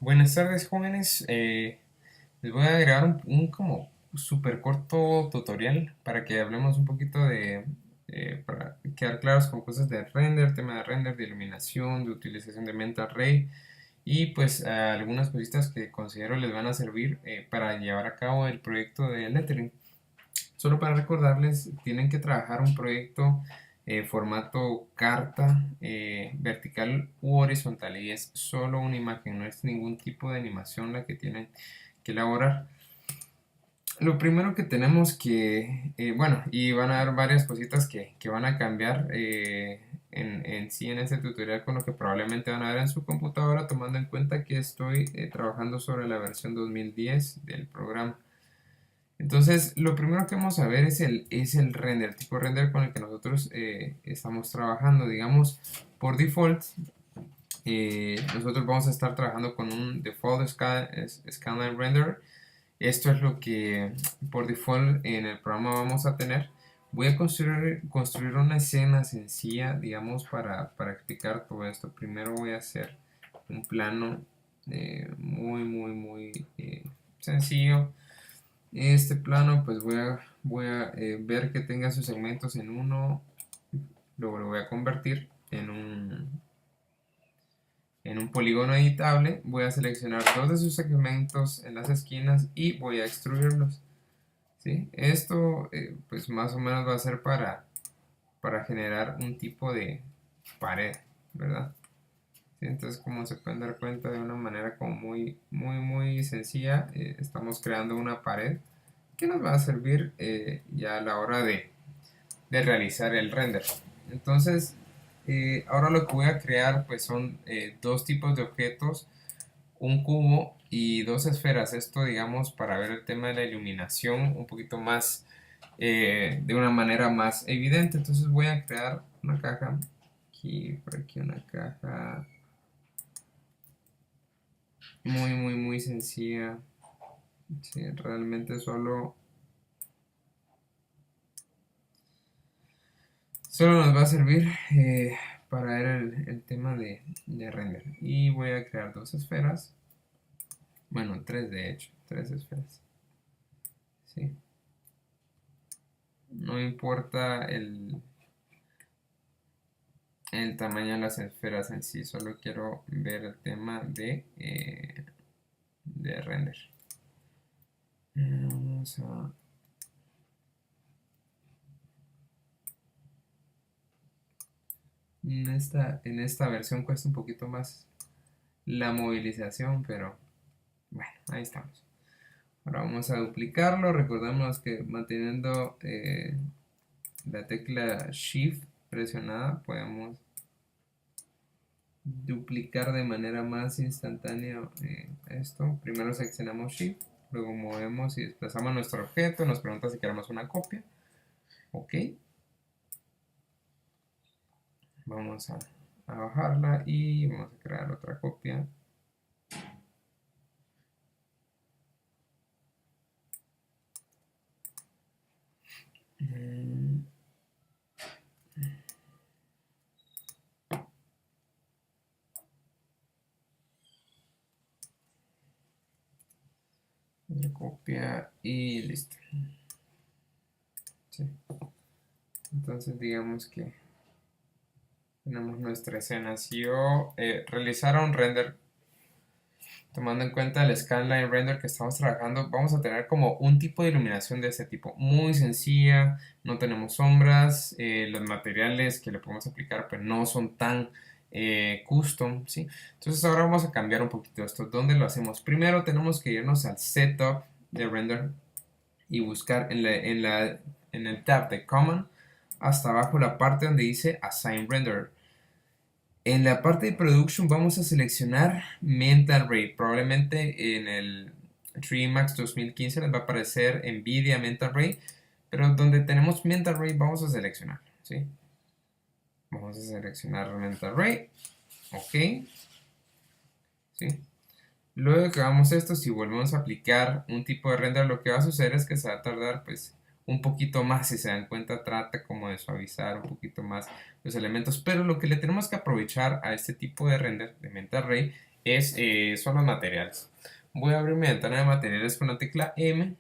Buenas tardes, jóvenes. Les voy a agregar un como súper corto tutorial para que hablemos un poquito para quedar claros con cosas de render, tema de render, de iluminación, de utilización de Mental Ray y pues algunas cositas que considero les van a servir para llevar a cabo el proyecto de lettering. Solo para recordarles, tienen que trabajar un proyecto formato carta, vertical u horizontal, y es solo una imagen, no es ningún tipo de animación la que tienen que elaborar. Lo primero que tenemos bueno, y van a haber varias cositas que van a cambiar en sí en este tutorial con lo que probablemente van a ver en su computadora, tomando en cuenta que estoy trabajando sobre la versión 2010 del programa. Entonces, lo primero que vamos a ver es el render, el tipo de render con el que nosotros estamos trabajando. Digamos, por default, nosotros vamos a estar trabajando con un default scanline render. Esto es lo que por default en el programa vamos a tener. Voy a construir una escena sencilla, digamos, para explicar todo esto. Primero voy a hacer un plano muy sencillo. Este plano pues voy a ver que tenga sus segmentos en uno, luego lo voy a convertir en un polígono editable, voy a seleccionar dos de sus segmentos en las esquinas y voy a extruirlos. ¿Sí? Esto pues más o menos va a ser para generar un tipo de pared, ¿verdad? ¿Sí? Entonces, como se pueden dar cuenta, de una manera como muy sencilla, estamos creando una pared que nos va a servir ya a la hora de realizar el render. Entonces, ahora lo que voy a crear pues son dos tipos de objetos, un cubo y dos esferas. Esto, digamos, para ver el tema de la iluminación un poquito más, de una manera más evidente. Entonces voy a crear una caja, aquí, por aquí una caja muy sencilla. Sí, realmente solo nos va a servir para ver el tema de render. Y voy a crear dos esferas. Bueno, tres de hecho, tres esferas. ¿Sí? No importa el tamaño de las esferas en sí, solo quiero ver el tema de render. Vamos a... En esta versión cuesta un poquito más la movilización, pero bueno, ahí estamos. Ahora vamos a duplicarlo. Recordemos que manteniendo la tecla Shift presionada podemos duplicar de manera más instantánea esto. Primero seleccionamos Shift, luego movemos y desplazamos nuestro objeto. Nos pregunta si queremos una copia. Ok. Vamos a bajarla y vamos a crear otra copia. Mm, Otra copia y listo. Sí. Entonces digamos que tenemos nuestra escena. Si yo realizara un render tomando en cuenta el scanline render que estamos trabajando, vamos a tener como un tipo de iluminación de este tipo, muy sencilla, no tenemos sombras, los materiales que le podemos aplicar pues no son tan custom, ¿sí? Entonces ahora vamos a cambiar un poquito esto. ¿Dónde lo hacemos? Primero tenemos que irnos al setup de render y buscar en el tab de Common hasta abajo la parte donde dice Assign Render. En la parte de Production vamos a seleccionar Mental Ray. Probablemente en el 3 Max 2015 les va a aparecer Nvidia Mental Ray, pero donde tenemos Mental Ray vamos a seleccionar, ¿sí? Vamos a seleccionar Mental Ray, ok, ¿sí? Luego que hagamos esto, si volvemos a aplicar un tipo de render, lo que va a suceder es que se va a tardar pues un poquito más. Si se dan cuenta, trata como de suavizar un poquito más los elementos, pero lo que le tenemos que aprovechar a este tipo de render de Mental Ray son los materiales. Voy a abrir mi ventana de materiales con la tecla M,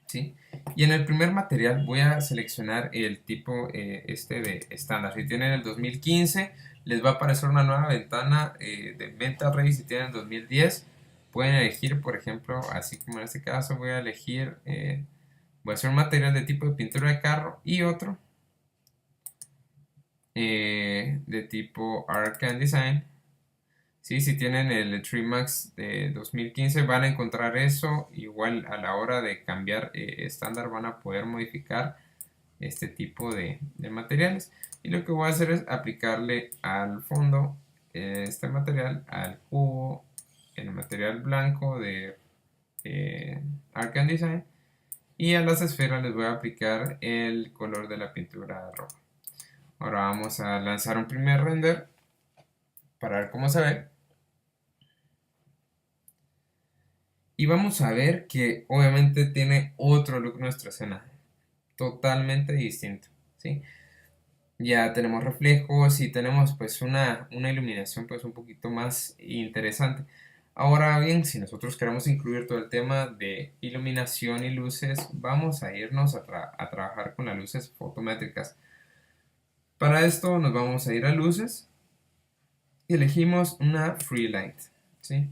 ¿sí? Y en el primer material voy a seleccionar el tipo de estándar. Si tienen el 2015, les va a aparecer una nueva ventana de Mental Ray. Si tienen el 2010, pueden elegir, por ejemplo, así como en este caso, voy a elegir, voy a hacer un material de tipo de pintura de carro y otro de tipo Art and Design. Sí, si tienen el Trimax de 2015 van a encontrar eso. Igual a la hora de cambiar estándar van a poder modificar este tipo de materiales. Y lo que voy a hacer es aplicarle al fondo este material, al cubo, el material blanco de Arcan Design. Y a las esferas les voy a aplicar el color de la pintura roja. Ahora vamos a lanzar un primer render para ver cómo se ve. Y vamos a ver que obviamente tiene otro look nuestra escena, totalmente distinto, ¿sí? Ya tenemos reflejos y tenemos pues una iluminación pues un poquito más interesante. Ahora bien, si nosotros queremos incluir todo el tema de iluminación y luces, vamos a irnos a trabajar con las luces fotométricas. Para esto nos vamos a ir a luces y elegimos una free light, ¿sí?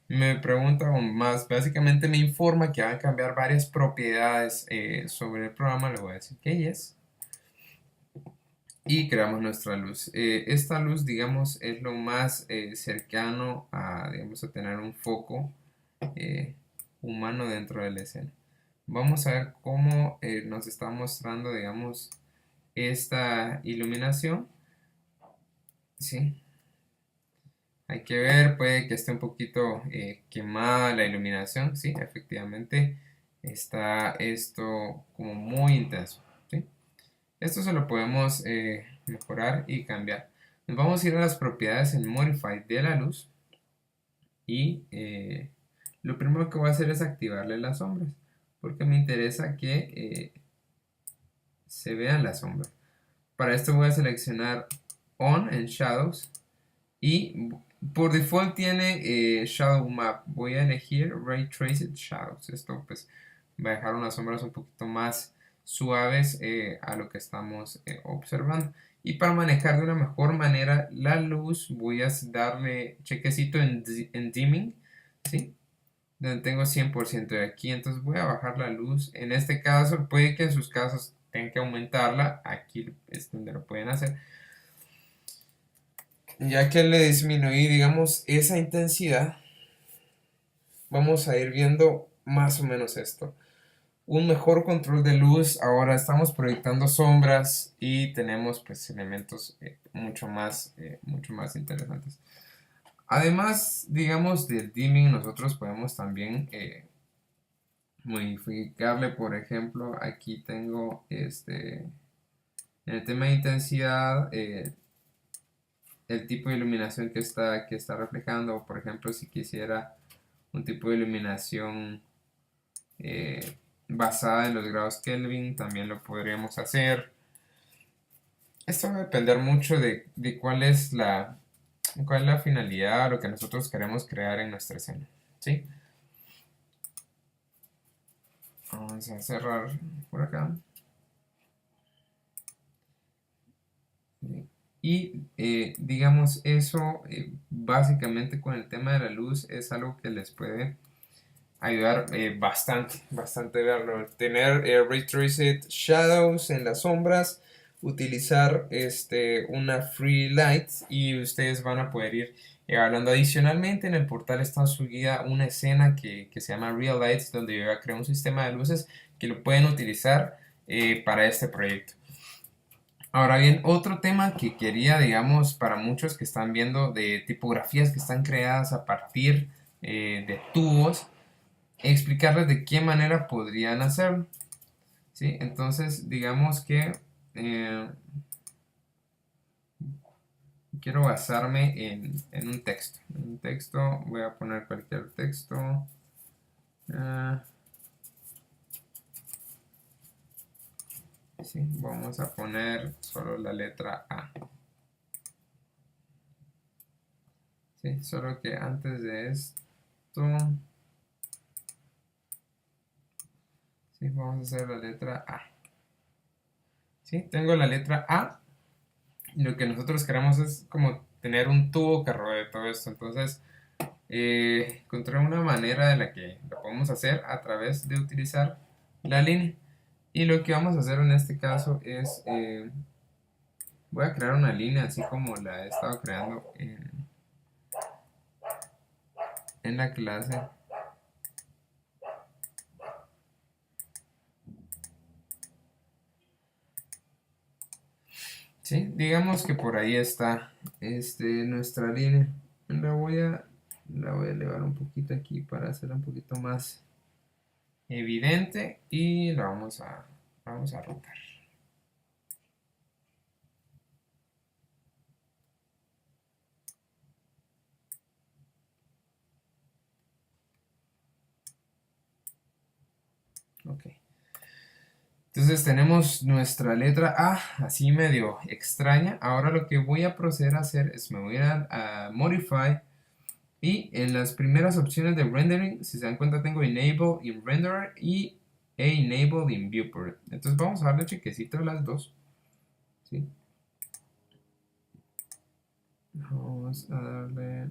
Me pregunta o más, básicamente me informa que van a cambiar varias propiedades sobre el programa. Le voy a decir que yes. Y creamos nuestra luz. Esta luz, digamos, es lo más cercano a, digamos, a tener un foco eh, humano dentro de la escena. Vamos a ver cómo nos está mostrando, digamos, esta iluminación. ¿Sí? Hay que ver, puede que esté un poquito quemada la iluminación. Sí, efectivamente está esto como muy intenso. ¿Sí? Esto se lo podemos mejorar y cambiar. Nos vamos a ir a las propiedades en Modify de la luz y lo primero que voy a hacer es activarle las sombras porque me interesa que se vean las sombras. Para esto voy a seleccionar On en Shadows y por default tiene Shadow Map. Voy a elegir Ray Traced Shadows. Esto pues va a dejar unas sombras un poquito más suaves a lo que estamos observando. Y para manejar de una mejor manera la luz voy a darle chequecito en dimming, ¿sí? Donde tengo 100% de aquí. Entonces voy a bajar la luz. En este caso puede que en sus casos tengan que aumentarla. Aquí es donde lo pueden hacer. Ya que le disminuí, digamos, esa intensidad, vamos a ir viendo más o menos esto. Un mejor control de luz. Ahora estamos proyectando sombras y tenemos pues elementos mucho más interesantes. Además, digamos, del dimming, nosotros podemos también modificarle, por ejemplo, aquí tengo en el tema de intensidad, el tipo de iluminación que está reflejando. Por ejemplo, si quisiera un tipo de iluminación basada en los grados Kelvin, también lo podríamos hacer. Esto va a depender mucho de cuál es la finalidad, lo que nosotros queremos crear en nuestra escena, ¿sí? Vamos a cerrar por acá. Y digamos eso básicamente con el tema de la luz es algo que les puede ayudar bastante verlo. Tener Ray Traced Shadows en las sombras, utilizar una Free Light y ustedes van a poder ir hablando. Adicionalmente en el portal está subida una escena que se llama Real Lights, donde yo voy a crear un sistema de luces que lo pueden utilizar para este proyecto. Ahora bien, otro tema que quería, digamos, para muchos que están viendo de tipografías que están creadas a partir de tubos, explicarles de qué manera podrían hacerlo, ¿sí? Entonces, digamos que eh, quiero basarme en un texto. En un texto voy a poner cualquier texto. eh, sí, vamos a poner solo la letra A. Sí, solo que antes de esto, sí, vamos a hacer la letra A. Sí, tengo la letra A. Y lo que nosotros queremos es como tener un tubo que rodee todo esto. Entonces, encontré una manera de la que lo podemos hacer a través de utilizar la línea. Y lo que vamos a hacer en este caso es, voy a crear una línea así como la he estado creando en la clase. Sí, digamos que por ahí está nuestra línea. La voy a elevar un poquito aquí para hacerla un poquito más evidente y vamos a rotar. Ok. Entonces tenemos nuestra letra A, así medio extraña. Ahora lo que voy a proceder a hacer es me voy a Modify y en las primeras opciones de rendering, si se dan cuenta, tengo Enable in Renderer y Enable in Viewport. Entonces vamos a darle chequecito a las dos. ¿Sí? Vamos a darle...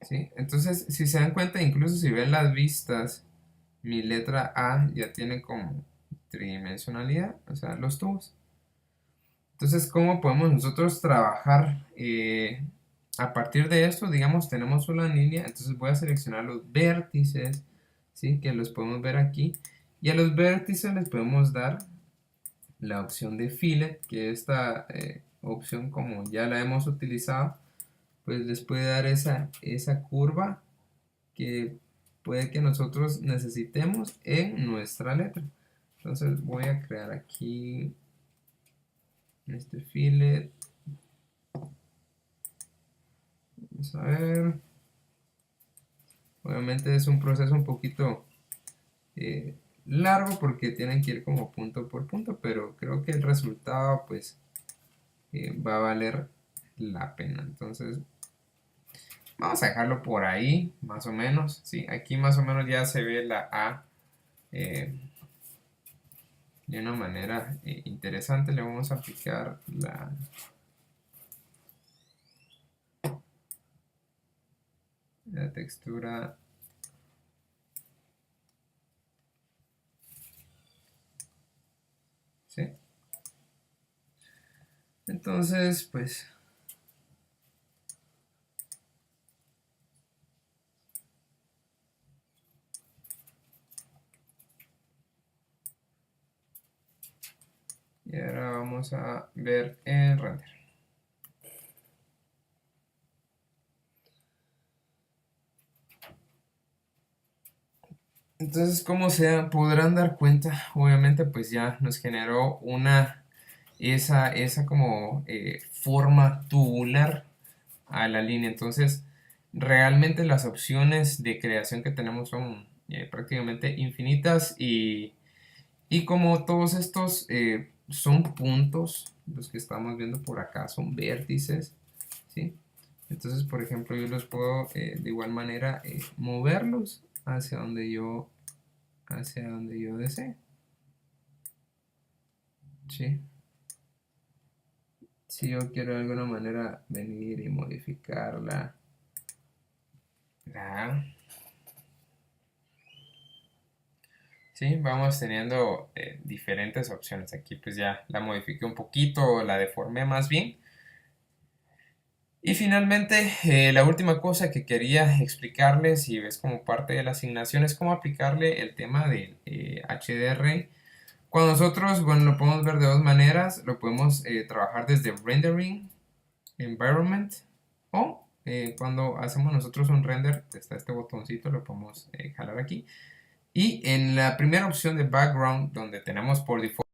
¿Sí? Entonces, si se dan cuenta, incluso si ven las vistas, mi letra A ya tiene como tridimensionalidad, o sea, los tubos. Entonces, ¿cómo podemos nosotros trabajar a partir de esto? Digamos, tenemos una línea, entonces voy a seleccionar los vértices, ¿sí? Que los podemos ver aquí. Y a los vértices les podemos dar la opción de fillet, que esta opción, como ya la hemos utilizado, pues les puede dar esa curva que puede que nosotros necesitemos en nuestra letra. Entonces voy a crear aquí este fillet. Vamos a ver. Obviamente es un proceso un poquito eh, largo porque tienen que ir como punto por punto, pero creo que el resultado pues va a valer la pena. Entonces vamos a dejarlo por ahí, más o menos. Sí, aquí más o menos ya se ve la A eh, de una manera interesante. Le vamos a aplicar la textura. ¿Sí? Entonces, pues y ahora vamos a ver el render. Entonces, como se podrán dar cuenta, obviamente pues ya nos generó esa como forma tubular a la línea. Entonces, realmente las opciones de creación que tenemos son prácticamente infinitas y como todos estos son puntos, los que estamos viendo por acá son vértices, ¿sí? Entonces, por ejemplo, yo los puedo de igual manera moverlos hacia donde yo desee, ¿sí? Si yo quiero de alguna manera venir y modificarla, la, ¿sí? Vamos teniendo diferentes opciones. Aquí pues ya la modifiqué un poquito, la deformé más bien. Y finalmente, la última cosa que quería explicarles, y es como parte de la asignación, es cómo aplicarle el tema del HDR. Cuando nosotros, bueno, lo podemos ver de dos maneras. Lo podemos trabajar desde Rendering Environment o cuando hacemos nosotros un render, está este botoncito, lo podemos jalar aquí. Y en la primera opción de Background, donde tenemos por default